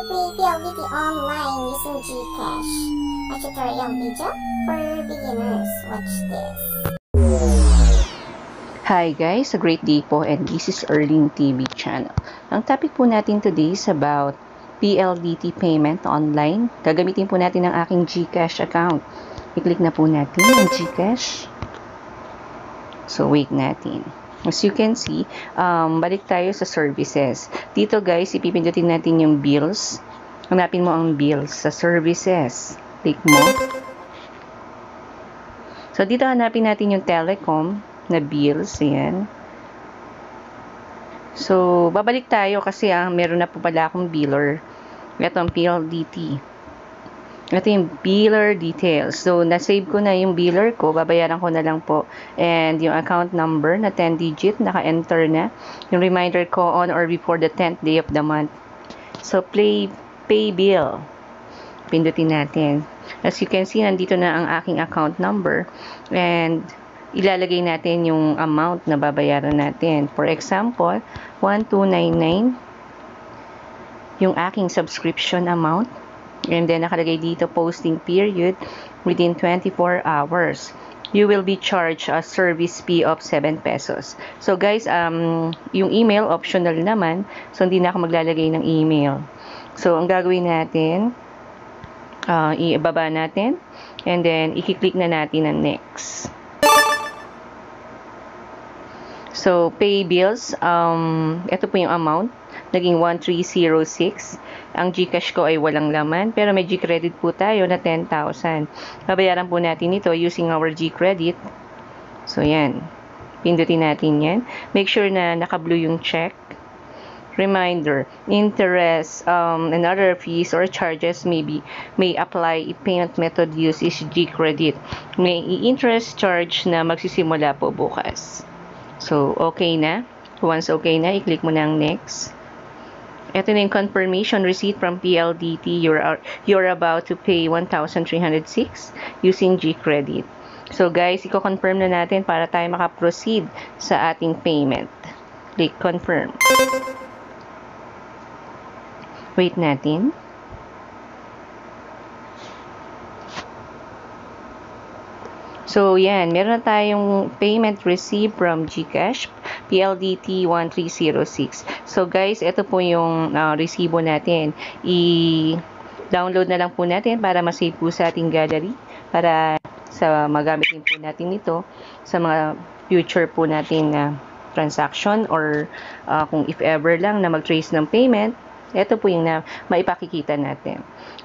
to pay PLDT online using GCash. A tutorial video for beginners. Watch this. Hi guys, a great day po, and this is Erling TV channel. Ang topic po natin today is about PLDT payment online. Gagamitin po natin ang aking GCash account. I-click na po natin ang GCash. So wait natin. As you can see, balik tayo sa services. Dito guys, ipipindutin natin yung bills. Hanapin mo ang bills sa services. Click mo. So dito hanapin natin yung telecom na bills. Ayan. So babalik tayo kasi meron na po pala akong biller. Ito ang PLDT. Ito yung biller details. So, na-save ko na yung biller ko. Babayaran ko na lang po. And yung account number na 10-digit, naka-enter na. Yung reminder ko on or before the 10th day of the month. So, pay bill. Pindutin natin. As you can see, nandito na ang aking account number. And, ilalagay natin yung amount na babayaran natin. For example, 1299. Yung aking subscription amount. And then, nakalagay dito, posting period within 24 hours. You will be charged a service fee of 7 pesos. So, guys, yung email, optional naman. So, hindi na ako maglalagay ng email. So, ang gagawin natin, ibaba natin. And then, i-click na natin ang next. So, pay bills. Ito po yung amount. Naging 1306. Ang GCash ko ay walang laman, pero may G-credit po tayo na 10,000. Babayaran po natin ito using our G-credit. So, yan. Pindutin natin yan. Make sure na naka-blue yung check. Reminder, interest and other fees or charges may apply if payment method used is G-credit. May interest charge na magsisimula po bukas. So, okay na. Once okay na, i-click mo na ang next. Ito na yung confirmation receipt from PLDT. You're about to pay 1,306 using G-credit. So guys, i-confirm na natin para tayo makaproceed sa ating payment. Click confirm. Wait natin. So, yan. Meron na tayong payment received from GCash, PLDT 1306. So, guys, ito po yung resibo natin. I-download na lang po natin para masave po sa ating gallery. Para magamit din po natin ito sa mga future po natin na transaction or kung if ever lang na mag-trace ng payment, ito po yung maipakikita natin.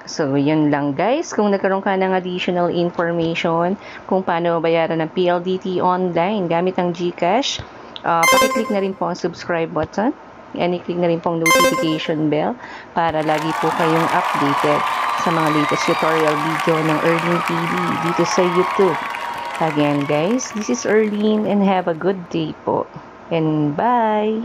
So, yun lang guys. Kung nagkaroon ka ng additional information kung paano bayaran ng PLDT online gamit ang GCash, pakiclick na rin po ang subscribe button. And i-click na rin po ang notification bell para lagi po kayong updated sa mga latest tutorial video ng Erling TV dito sa YouTube. Again guys, this is Erling and have a good day po. And bye!